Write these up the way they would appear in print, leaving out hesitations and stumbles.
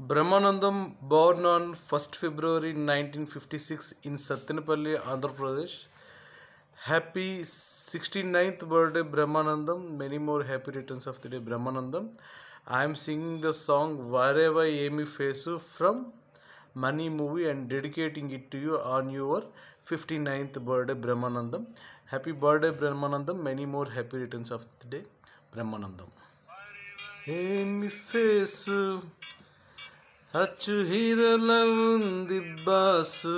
Brahmanandam, born on 1st February 1956 in Satyanapalli, Andhra Pradesh. Happy 69th birthday, Brahmanandam. Many more happy returns of the day, Brahmanandam. I am singing the song Vareva Emi Fesu from Money movie and dedicating it to you on your 59th birthday, Brahmanandam. Happy birthday, Brahmanandam. Many more happy returns of the day, Brahmanandam. Emi Fesu అచ్చు హీరోలా ఉంది boss,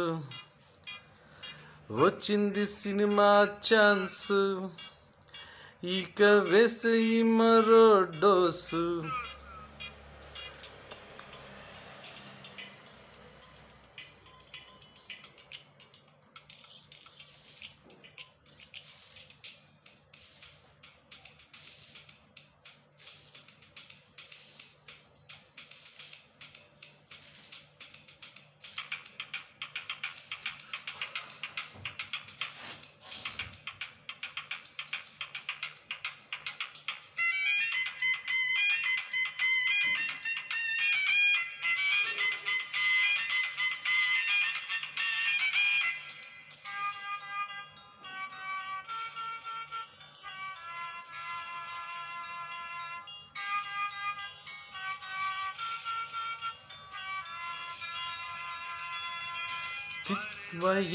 వచ్చింది cinema chance, ఇక వేసేయి మరో dose.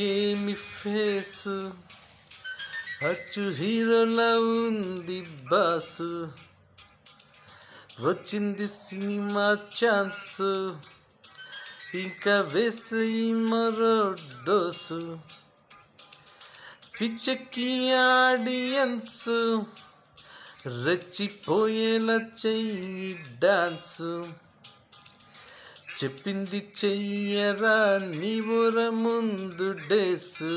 ఏమి face, అచ్చు హీరోలా ఉంది బాసు, వచ్చింది సినిమా ఛాన్స్, ఇంకా వేసేయి మరో డోసు. పిచ్చెక్కి ఆడియన్స్ రెచ్చిపోయేలా చెయ్యి డాన్సు, చెప్పింది చెయ్యరా నీవుర ముందు డేసు.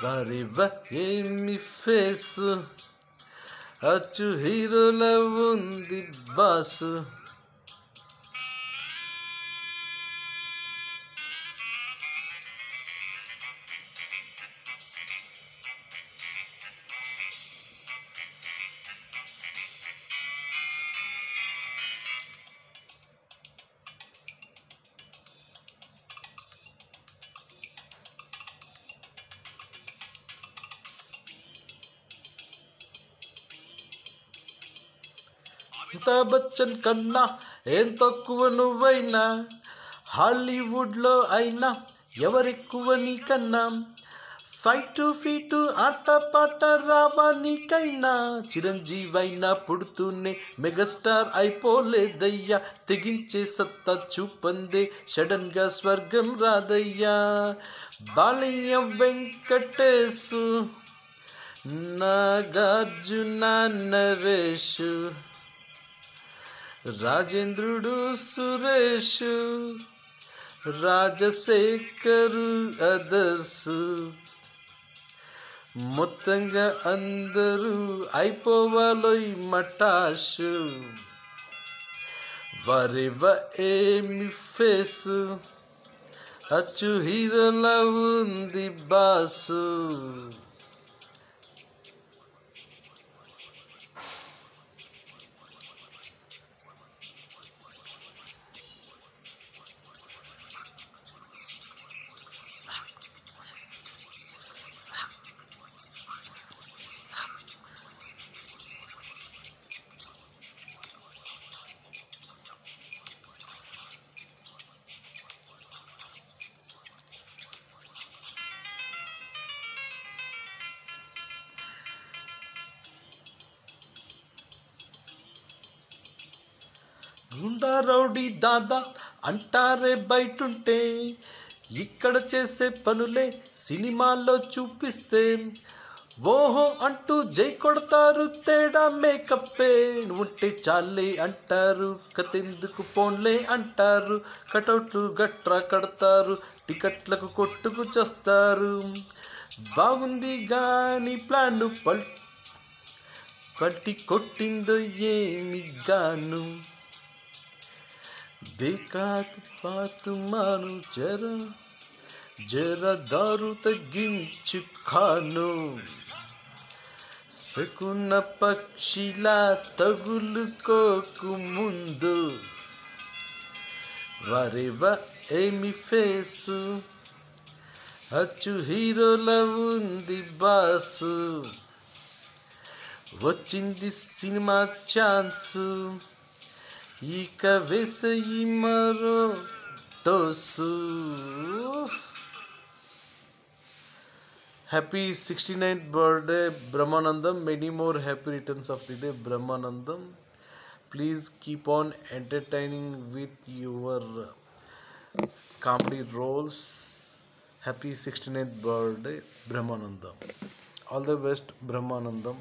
వారివ ఏమి ఫేసు, అచ్చు హీరోలా ఉంది బాసు. అమితాబ్ బచ్చన్ కన్నా ఏం తక్కువ నువ్వైనా, హాలీవుడ్లో అయినా ఎవరెక్కువ నీకన్నా, ఫైటు ఫీటు ఆట పాట రావా నీకైనా, చిరంజీవైనా పుడుతూనే మెగాస్టార్ అయిపోలేదయ్యా, తెగించే సత్తా చూపందే సడన్ గా స్వర్గం రాదయ్యా. బాలయ్య వెంకటేశు, నాగార్జున నరేషు, రాజేంద్రుడు సురేషు, రాజశేఖరు అదర్సు, మొత్తంగా అందరూ అయిపోవాలోయ్ మటాషు. వరెవ ఏమి ఫేసు, అచ్చు హీరోలా ఉంది బాసు. గుండా రౌడీ దాదా అంటారే బయటుంటే, ఇక్కడ చేసే పనులే సినిమాల్లో చూపిస్తే ఓహో అంటూ జై కొడతారు, తేడా మేకప్పే. ఉంటే చాలే అంటారు, కతెందుకు పోన్లే అంటారు, కటౌట్లు గట్రా కడతారు, టికెట్లకు కొట్టుకు చేస్తారు. బాగుంది గాని ప్లాన్ పల్టి కొట్టిందో ఏమి గాను, బేకాతి పాతు మాను, జర దారు తగ్గించు ఖాను. శకున పక్షిలా తగులుకోకు ముందు, వరేవ ఏమి ఫేసు అచ్చు హీరోలా ఉంది బాసు వచ్చింది సినిమా ఛాన్సు ఇక వేసయి మరో dose. Happy 69th birthday Brahmanandam. Many more happy returns of the day Brahmanandam. Please keep on entertaining with your comedy roles. Happy 69th birthday Brahmanandam. All the best Brahmanandam.